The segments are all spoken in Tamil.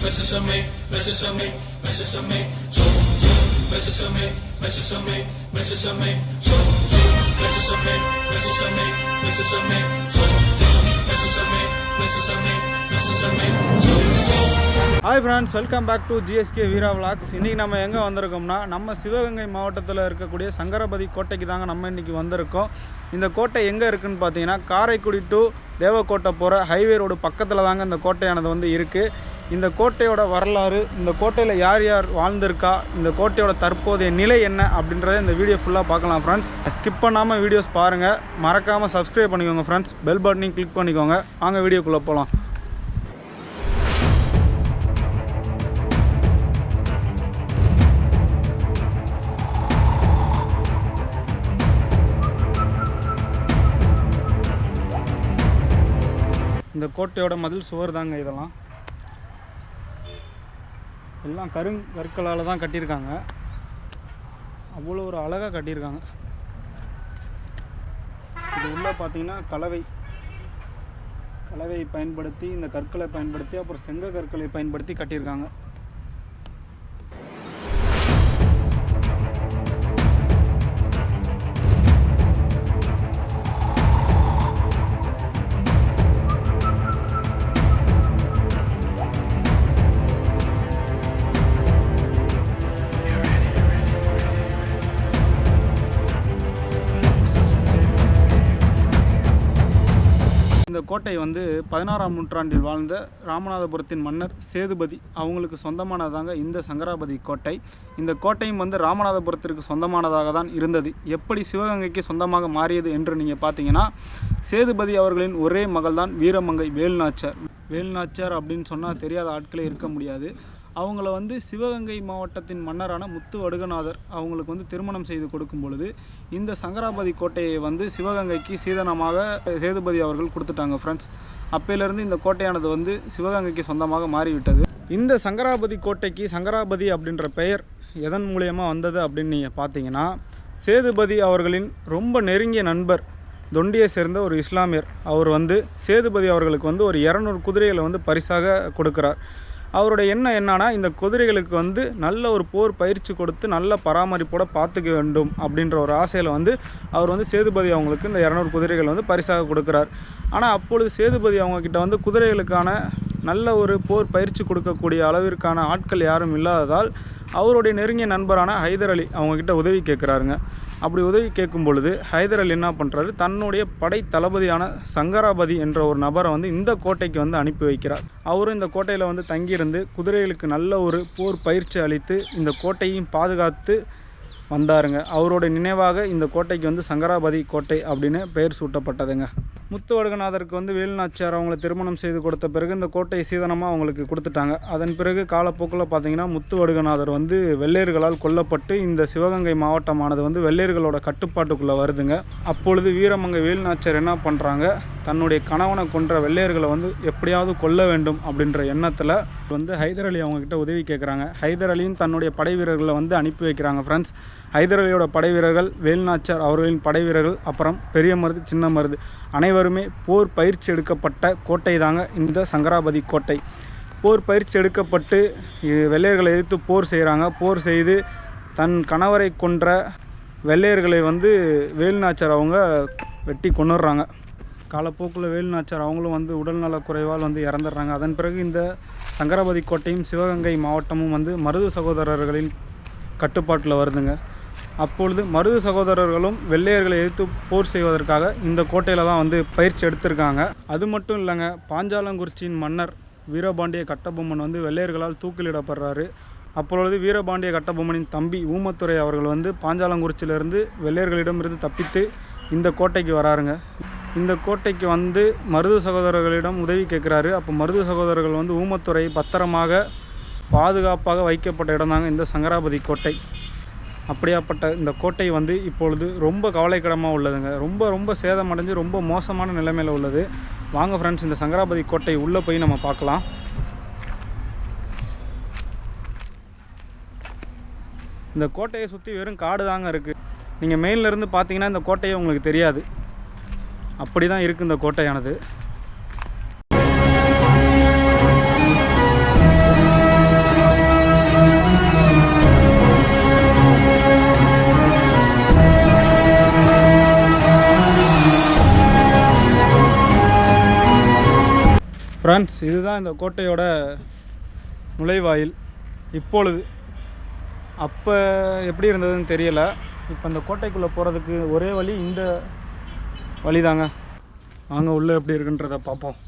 Hi friends, welcome back to GSK Veera Vlogs. இன்னைக்கு நம்ம எங்க வந்திருக்கோம்னா நம்ம சிவகங்கை மாவட்டத்தில் இருக்கக்கூடிய சங்கராபதி கோட்டைக்கு தாங்க நம்ம இன்னைக்கு வந்திருக்கோம். இந்த கோட்டை எங்க இருக்குன்னு பார்த்தீங்கன்னா காரைக்குடி டு தேவக்கோட்டை போற ஹைவே ரோடு பக்கத்துல தாங்க இந்த கோட்டையானது வந்து இருக்கு. இந்த கோட்டையோட வரலாறு, இந்த கோட்டையில் யார் யார் வாழ்ந்திருக்கா, இந்த கோட்டையோட தற்போதைய நிலை என்ன அப்படின்றத இந்த வீடியோ ஃபுல்லாக பார்க்கலாம் ஃப்ரெண்ட்ஸ். ஸ்கிப் பண்ணாமல் வீடியோஸ் பாருங்கள், மறக்காமல் சப்ஸ்கிரைப் பண்ணிக்கோங்க ஃப்ரெண்ட்ஸ், பெல் பட்டனையும் கிளிக் பண்ணிக்கோங்க. வாங்க வீடியோக்குள்ளே போகலாம். இந்த கோட்டையோட மதில் சுவர் தாங்க இதெல்லாம். எல்லாம் கற்களால் தான் கட்டியிருக்காங்க. அவ்வளோ ஒரு அழகாக கட்டியிருக்காங்க. இது உள்ளே பார்த்தீங்கன்னா கலவையை பயன்படுத்தி, இந்த கற்களை பயன்படுத்தி, அப்புறம் செங்க கற்களை பயன்படுத்தி கட்டியிருக்காங்க. இந்த கோட்டை வந்து 16ஆம் நூற்றாண்டில் வாழ்ந்த ராமநாதபுரத்தின் மன்னர் சேதுபதி அவங்களுக்கு சொந்தமானதாங்க இந்த சங்கராபதி கோட்டை. இந்த கோட்டையும் வந்து ராமநாதபுரத்திற்கு சொந்தமானதாக தான் இருந்தது. எப்படி சிவகங்கைக்கு சொந்தமாக மாறியது என்று நீங்கள் பார்த்தீங்கன்னா, சேதுபதி அவர்களின் ஒரே மகள் தான் வீரமங்கை வேலுநாச்சியார். வேலுநாச்சியார் அப்படின்னு சொன்னால் தெரியாத ஆட்களே இருக்க முடியாது. அவங்கள வந்து சிவகங்கை மாவட்டத்தின் மன்னரான முத்து வடுகநாதர் அவங்களுக்கு வந்து திருமணம் செய்து கொடுக்கும் பொழுது இந்த சங்கராபதி கோட்டையை வந்து சிவகங்கைக்கு சீதனமாக சேதுபதி அவர்கள் கொடுத்துட்டாங்க ஃப்ரெண்ட்ஸ். அப்பையிலேருந்து இந்த கோட்டையானது வந்து சிவகங்கைக்கு சொந்தமாக மாறிவிட்டது. இந்த சங்கராபதி கோட்டைக்கு சங்கராபதி அப்படின்ற பெயர் எதன் மூலியமாக வந்தது அப்படின்னு நீங்கள் பார்த்தீங்கன்னா, சேதுபதி அவர்களின் ரொம்ப நெருங்கிய நண்பர் தொண்டியை சேர்ந்த ஒரு இஸ்லாமியர் அவர் வந்து சேதுபதி அவர்களுக்கு வந்து ஒரு 200 குதிரைகளை வந்து பரிசாக கொடுக்குறார். அவருடைய எண்ணம் என்னன்னா, இந்த குதிரைகளுக்கு வந்து நல்ல ஒரு போர் பயிற்சி கொடுத்து நல்ல பராமரிப்போடு பார்த்துக்க வேண்டும் அப்படின்ற ஒரு ஆசையில் வந்து அவர் வந்து சேதுபதி அவங்களுக்கு இந்த 200 குதிரைகள் வந்து பரிசாக கொடுக்குறார். ஆனால் அப்பொழுது சேதுபதி அவங்கக்கிட்ட வந்து குதிரைகளுக்கான நல்ல ஒரு போர் பயிற்சி கொடுக்கக்கூடிய அளவிற்கான ஆட்கள் யாரும் இல்லாததால் அவருடைய நெருங்கிய நண்பரான ஹைதர் அலி அவங்கக்கிட்ட உதவி கேட்குறாருங்க. அப்படி உதவி கேட்கும் பொழுது ஹைதர் அலி என்ன பண்ணுறாரு, தன்னுடைய படை தளபதியான சங்கராபதி என்ற ஒரு நபரை வந்து இந்த கோட்டைக்கு வந்து அனுப்பி வைக்கிறார். அவரும் இந்த கோட்டையில் வந்து தங்கியிருந்து குதிரைகளுக்கு நல்ல ஒரு போர் பயிற்சி அளித்து இந்த கோட்டையும் பாதுகாத்து வந்தாருங்க. அவரோட நினைவாக இந்த கோட்டைக்கு வந்து சங்கராபதி கோட்டை அப்படின்னு பெயர் சூட்டப்பட்டதுங்க. முத்து வடுகநாதருக்கு வந்து வேலுநாச்சியார் அவங்களை திருமணம் செய்து கொடுத்த பிறகு இந்த கோட்டை சீதனமாக அவங்களுக்கு கொடுத்துட்டாங்க. அதன் பிறகு காலப்போக்கில் பார்த்தீங்கன்னா முத்து வடுகநாதர் வந்து வெள்ளையர்களால் கொல்லப்பட்டு இந்த சிவகங்கை மாவட்டமானது வந்து வெள்ளையர்களோட கட்டுப்பாட்டுக்குள்ளே வருதுங்க. அப்பொழுது வீரமங்கை வேலுநாச்சியார் என்ன பண்ணுறாங்க, தன்னுடைய கணவனை கொன்ற வெள்ளையர்களை வந்து எப்படியாவது கொல்ல வேண்டும் அப்படின்ற எண்ணத்தில் வந்து ஹைதர் அலி அவங்கக்கிட்ட உதவி கேட்குறாங்க. ஹைதர் அலியும் தன்னுடைய படை வீரர்களை வந்து அனுப்பி வைக்கிறாங்க ஃப்ரெண்ட்ஸ். ஹைதர் அலியோட படை வீரர்கள், வேலுநாச்சியார் அவர்களின் படை வீரர்கள், அப்புறம் பெரிய மருது சின்ன மருது அனைவருமே போர் பயிற்சி எடுக்கப்பட்ட கோட்டை தாங்க இந்த சங்கராபதி கோட்டை. போர் பயிற்சி எடுக்கப்பட்டு வெள்ளையர்களை எதிர்த்து போர் செய்கிறாங்க. போர் செய்து தன் கணவரை கொன்ற வெள்ளையர்களை வந்து வேலுநாச்சியார் அவங்க வெட்டி கொன்னுடுறாங்க. காலப்போக்கில் வேலுநாச்சியார் அவங்களும் வந்து உடல்நலக் குறைவால் வந்து இறந்துடுறாங்க. அதன் பிறகு இந்த சங்கராபதி கோட்டையும் சிவகங்கை மாவட்டமும் வந்து மருது சகோதரர்களின் கட்டுப்பாட்டில் வருதுங்க. அப்பொழுது மருது சகோதரர்களும் வெள்ளையர்களை எதிர்த்து போர் செய்வதற்காக இந்த கோட்டையில் தான் வந்து பயிற்சி எடுத்திருக்காங்க. அது மட்டும் இல்லைங்க, பாஞ்சாலங்குறிச்சியின் மன்னர் வீரபாண்டிய கட்டபொம்மன் வந்து வெள்ளையர்களால் தூக்கிலிடப்படுறாரு. அப்பொழுது வீரபாண்டிய கட்டபொம்மனின் தம்பி ஊமத்துரை அவர்கள் வந்து பாஞ்சாலங்குறிச்சியிலிருந்து வெள்ளையர்களிடமிருந்து தப்பித்து இந்த கோட்டைக்கு வராருங்க. இந்த கோட்டைக்கு வந்து மருது சகோதரர்களிடம் உதவி கேட்குறாரு. அப்போ மருது சகோதரர்கள் வந்து ஊமத்துறை பத்திரமாக பாதுகாப்பாக வைக்கப்பட்ட இடம் தாங்க இந்த சங்கராபதி கோட்டை. அப்படியாப்பட்ட இந்த கோட்டை வந்து இப்பொழுது ரொம்ப கவலைக்கிடமாக உள்ளதுங்க. ரொம்ப சேதமடைஞ்சு ரொம்ப மோசமான நிலைமையில் உள்ளது. வாங்க ஃப்ரெண்ட்ஸ், இந்த சங்கராபதி கோட்டை உள்ளே போய் நம்ம பார்க்கலாம். இந்த கோட்டையை சுற்றி வெறும் காடு தாங்க இருக்குது. நீங்கள் மெயின்லேருந்து பார்த்தீங்கன்னா இந்த கோட்டையை உங்களுக்கு தெரியாது. அப்படி தான் இருக்குது இந்த கோட்டையானது. ஃப்ரெண்ட்ஸ், இதுதான் இந்த கோட்டையோட நுழைவாயில். இப்பொழுது அப்போ எப்படி இருந்ததுன்னு தெரியல. இப்போ இந்த கோட்டைக்குள்ளே போகிறதுக்கு ஒரே வழி இந்த வழி தாங்க. வாங்க உள்ளே எப்படி இருக்குன்றதை பார்ப்போம்.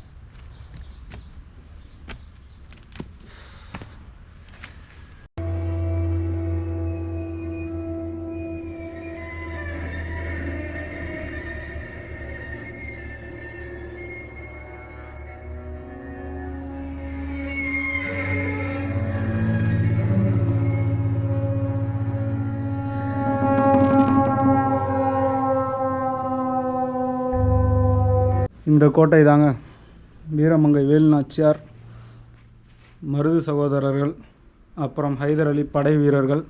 இந்த கோட்டை தாங்க வீரமங்கை வேலுநாச்சியார், மருது சகோதரர்கள், அப்புறம் ஹைதர் அலி படை வீரர்கள்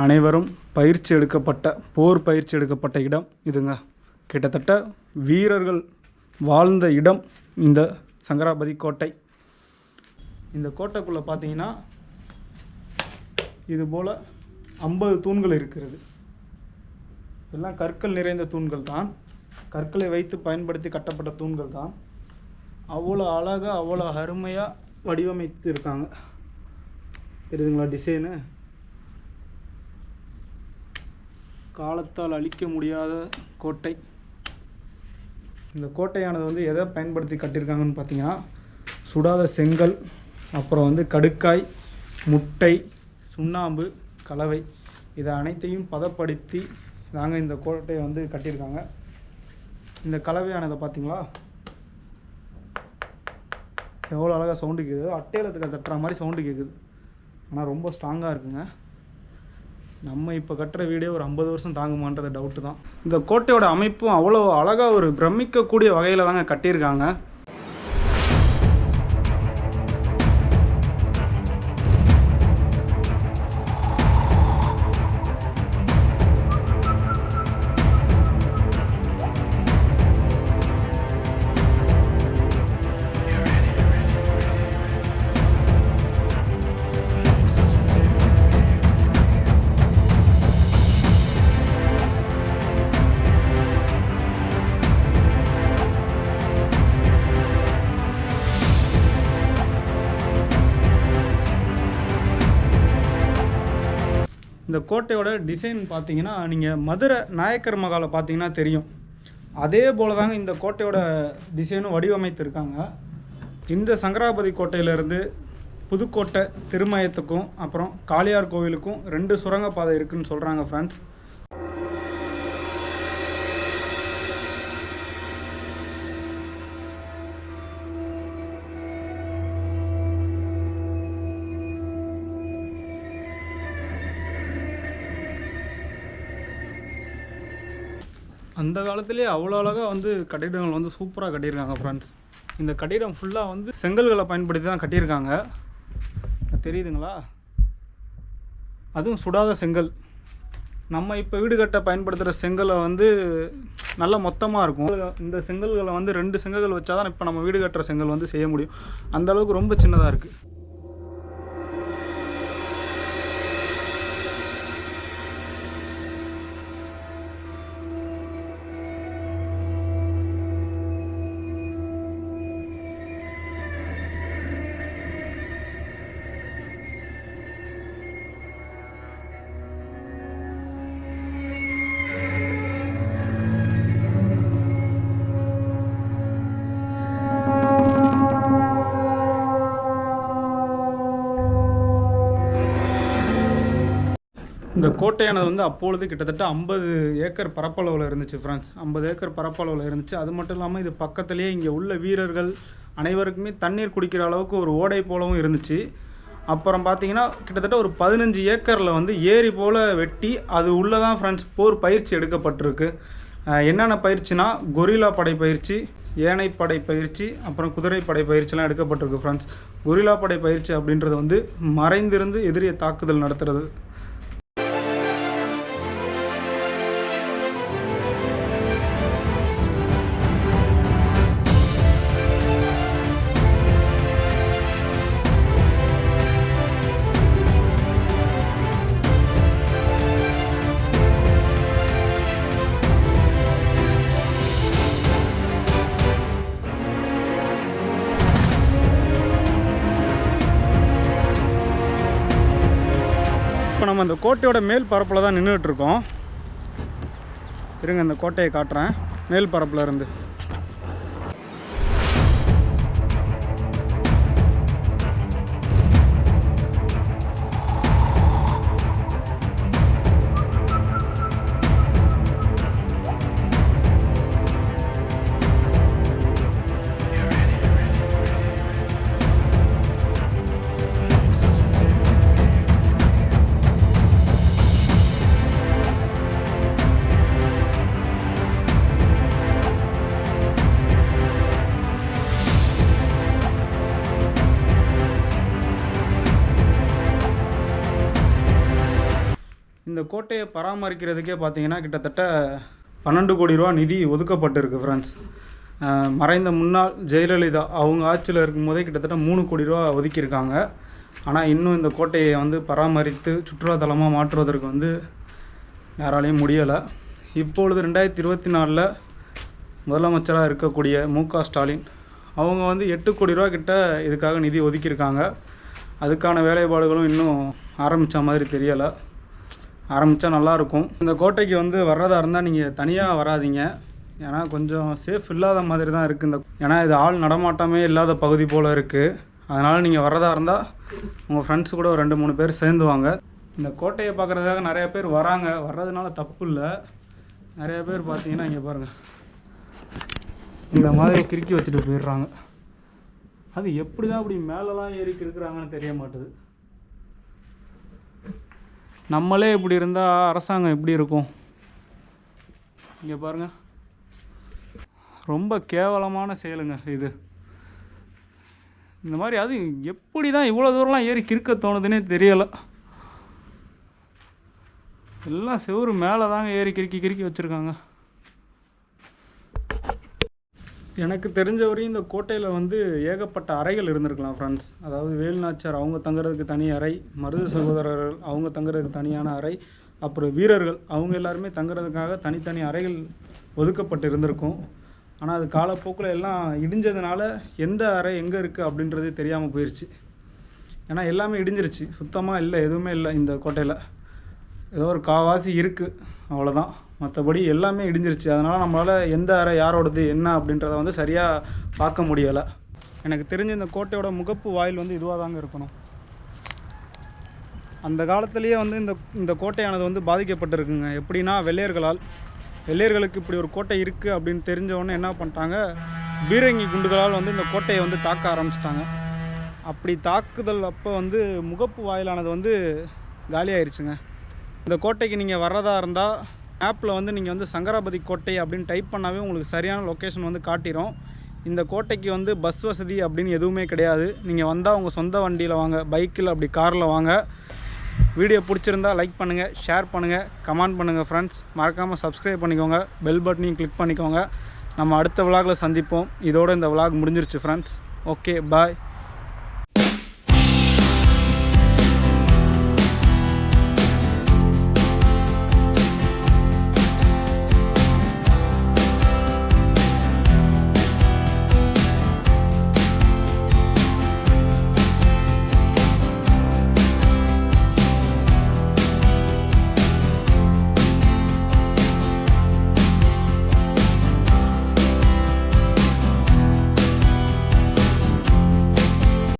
அனைவரும் பயிற்சி எடுக்கப்பட்ட போர் பயிற்சி எடுக்கப்பட்ட இடம் இதுங்க. கிட்டத்தட்ட வீரர்கள் வாழ்ந்த இடம் இந்த சங்கராபதி கோட்டை. இந்த கோட்டைக்குள்ளே பார்த்தீங்கன்னா இதுபோல் 50 தூண்கள் இருக்கிறது. எல்லாம் கற்கள் நிறைந்த தூண்கள் தான், கற்களை வைத்து பயன்படுத்தி கட்டப்பட்ட தூண்கள் தான். அவ்வளோ அழகாக அவ்வளோ அருமையாக வடிவமைத்து இருக்காங்க. தெரியுதுங்களா டிசைனு? காலத்தால் அழிக்க முடியாத கோட்டை. இந்த கோட்டையானது வந்து எதை பயன்படுத்தி கட்டியிருக்காங்கன்னு பார்த்தீங்கன்னா, சுடாத செங்கல், அப்புறம் வந்து கடுக்காய், முட்டை, சுண்ணாம்பு, கலவை, இதை அனைத்தையும் பதப்படுத்தி தாங்க இந்த கோட்டையை வந்து கட்டியிருக்காங்க. இந்த கலவையானதை பார்த்தீங்களா எவ்வளோ அழகாக சவுண்டு கேட்குது. அட்டையிலத்துக்கு தட்டுற மாதிரி சவுண்டு கேட்குது. ஆனால் ரொம்ப ஸ்ட்ராங்காக இருக்குங்க. நம்ம இப்போ கட்டுற வீடே ஒரு 50 வருஷம் தாங்குமான்றது டவுட்டு தான். இந்த கோட்டையோட அமைப்பும் அவ்வளோ அழகாக ஒரு பிரமிக்கக்கூடிய வகையில் தாங்க கட்டியிருக்காங்க. இந்த கோட்டையோட டிசைன் பார்த்தீங்கன்னா, நீங்கள் மதுரை நாயக்கர் மகாலை பார்த்தீங்கன்னா தெரியும். அதே போல் தாங்க இந்த கோட்டையோட டிசைனும் வடிவமைத்திருக்காங்க. இந்த சங்கராபதி கோட்டையிலேருந்து புதுக்கோட்டை திருமயத்துக்கும் அப்புறம் காளியார் கோவிலுக்கும் 2 சுரங்கப்பாதை இருக்குதுன்னு சொல்கிறாங்க ஃப்ரெண்ட்ஸ். அந்த காலத்திலே அவ்வளோ அழகாக வந்து கட்டிடங்கள் வந்து சூப்பராக கட்டியிருக்காங்க ஃப்ரெண்ட்ஸ். இந்த கட்டிடம் ஃபுல்லாக வந்து செங்கல்களை பயன்படுத்தி தான் கட்டியிருக்காங்க. தெரியுதுங்களா? அதுவும் சுடாத செங்கல். நம்ம இப்போ வீடு கட்ட பயன்படுத்துகிற செங்கலை வந்து நல்லா மொத்தமாக இருக்கும். இந்த செங்கல்களை வந்து 2 செங்கல்கள் வச்சா தான் இப்போ நம்ம வீடு கட்டுற செங்கல் வந்து செய்ய முடியும். அந்தளவுக்கு ரொம்ப சின்னதாக இருக்குது. இந்த கோட்டையானது வந்து அப்பொழுது கிட்டத்தட்ட 50 ஏக்கர் பரப்பளவில் இருந்துச்சு ஃப்ரெண்ட்ஸ். 50 ஏக்கர் பரப்பளவில் இருந்துச்சு. அது மட்டும் இல்லாமல் இது பக்கத்துலேயே இங்கே உள்ள வீரர்கள் அனைவருக்குமே தண்ணீர் குடிக்கிற அளவுக்கு ஒரு ஓடை போலவும் இருந்துச்சு. அப்புறம் பார்த்தீங்கன்னா கிட்டத்தட்ட ஒரு 15 ஏக்கரில் வந்து ஏரி போல் வெட்டி அது உள்ளே தான் ஃப்ரெண்ட்ஸ் போர் பயிற்சி எடுக்கப்பட்டிருக்கு. என்னென்ன பயிற்சினா, கொரில்லா படை பயிற்சி, ஏனைப்படை பயிற்சி, அப்புறம் குதிரை படை பயிற்சிலாம் எடுக்கப்பட்டிருக்கு ஃப்ரெண்ட்ஸ். கொரில்லா படை பயிற்சி அப்படின்றது வந்து மறைந்திருந்து எதிரியை தாக்குதல் நடத்துறது. நம்ம இந்த கோட்டையோட மேல் பரப்பில் தான் நின்றுட்டுருக்கோம். இருங்க, இந்த கோட்டையை காட்டுறேன் மேல் பரப்பில் இருந்து. இந்த கோட்டையை பராமரிக்கிறதுக்கே பார்த்தீங்கன்னா கிட்டத்தட்ட 12 கோடி ரூபா நிதி ஒதுக்கப்பட்டிருக்கு ஃப்ரெண்ட்ஸ். மறைந்த முன்னாள் ஜெயலலிதா அவங்க ஆட்சியில் இருக்கும்போதே கிட்டத்தட்ட 3 கோடி ரூபா ஒதுக்கியிருக்காங்க. ஆனால் இன்னும் இந்த கோட்டையை வந்து பராமரித்து சுற்றுலாத்தலமாக மாற்றுவதற்கு யாராலையும் முடியலை. இப்பொழுது 2024 முதலமைச்சராக இருக்கக்கூடிய மு.க. ஸ்டாலின் அவங்க 8 கோடி ரூபா கிட்ட இதுக்காக நிதி ஒதுக்கியிருக்காங்க. அதுக்கான வேலைப்பாடுகளும் இன்னும் ஆரம்பித்த மாதிரி தெரியலை. ஆரம்பித்தா நல்லாயிருக்கும். இந்த கோட்டைக்கு வர்றதா இருந்தால் நீங்கள் தனியாக வராதிங்க. ஏன்னா கொஞ்சம் சேஃப் இல்லாத மாதிரி தான் இருக்குது. ஏன்னா இது ஆள் நடமாட்டமே இல்லாத பகுதி போல் இருக்குது. அதனால் நீங்கள் வர்றதா இருந்தால் உங்கள் ஃப்ரெண்ட்ஸ் கூட ஒரு 2-3 பேர் சேர்ந்து வாங்க. இந்த கோட்டையை பார்க்குறதுக்காக நிறைய பேர் வராங்க. வர்றதுனால தப்பு இல்லை. நிறைய பேர் பார்த்தீங்கன்னா இங்கே பாருங்கள், இந்த மாதிரி கிறுக்கி வச்சுட்டு போயிடுறாங்க. அது எப்படி தான் அப்படி மேலெலாம் ஏறி கிறுக்குறாங்கன்னு தெரிய மாட்டுது. நம்மளே இப்படி இருந்தால் அரசாங்கம் எப்படி இருக்கும்? இங்கே பாருங்கள், ரொம்ப கேவலமான செயலுங்க இது. இந்த மாதிரி அது எப்படி தான் இவ்வளோ தூரம்லாம் ஏறி கிறுக்க தோணுதுன்னே தெரியலை. எல்லாம் செவுறு மேலே தாங்க ஏறி கிறுக்கி வச்சுருக்காங்க. எனக்கு தெரிஞ்ச வரையும் இந்த கோட்டையில் ஏகப்பட்ட அறைகள் இருந்திருக்கலாம் ஃப்ரெண்ட்ஸ். அதாவது வேலுநாச்சியார் அவங்க தங்குறதுக்கு தனி அறை, மருது சகோதரர்கள் அவங்க தங்குறதுக்கு தனியான அறை, அப்புறம் வீரர்கள் அவங்க எல்லாருமே தங்குறதுக்காக தனித்தனி அறைகள் ஒதுக்கப்பட்டு இருந்திருக்கும். ஆனால் அது காலப்போக்கில் எல்லாம் இடிஞ்சதுனால எந்த அறை எங்கே இருக்குது அப்படின்றது தெரியாமல் போயிடுச்சு. ஏன்னா எல்லாமே இடிஞ்சிருச்சு, சுத்தமாக இல்லை, எதுவுமே இல்லை. இந்த கோட்டையில் ஏதோ ஒரு காவாசி இருக்குது, அவ்வளோதான். மற்றபடி எல்லாமே இடிஞ்சிருச்சு. அதனால் நம்மளால் எந்த அறை யாரோடது என்ன அப்படின்றத சரியாக பார்க்க முடியலை. எனக்கு தெரிஞ்ச இந்த கோட்டையோட முகப்பு வாயில் இதுவாக தாங்க இருக்கணும். அந்த காலத்துலேயே இந்த கோட்டையானது பாதிக்கப்பட்டிருக்குங்க. எப்படின்னா வெள்ளையர்களுக்கு இப்படி ஒரு கோட்டை இருக்குது அப்படின்னு தெரிஞ்சவொடனே என்ன பண்ணிட்டாங்க, பீரங்கி குண்டுகளால் இந்த கோட்டையை தாக்க ஆரம்பிச்சிட்டாங்க. அப்படி தாக்குதல் அப்போ முகப்பு வாயிலானது காலியாயிருச்சுங்க. இந்த கோட்டைக்கு நீங்கள் வர்றதா இருந்தால் மேப்பில் நீங்கள் சங்கராபதி கோட்டை அப்படின்னு டைப் பண்ணாவே உங்களுக்கு சரியான லொக்கேஷன் காட்டிடும். இந்த கோட்டைக்கு பஸ் வசதி அப்படின்னு எதுவுமே கிடையாது. நீங்கள் வந்தால் உங்கள் சொந்த வண்டியில் வாங்க, பைக்கில் அப்படி காரில் வாங்க. வீடியோ பிடிச்சிருந்தால் லைக் பண்ணுங்கள், ஷேர் பண்ணுங்கள், கமெண்ட் பண்ணுங்கள் ஃப்ரெண்ட்ஸ். மறக்காமல் சப்ஸ்கிரைப் பண்ணிக்கோங்க, பெல் பட்டனையும் கிளிக் பண்ணிக்கோங்க. நம்ம அடுத்த விலாகில் சந்திப்போம். இதோடு இந்த விலாக் முடிஞ்சிருச்சு ஃப்ரெண்ட்ஸ். ஓகே, பாய்.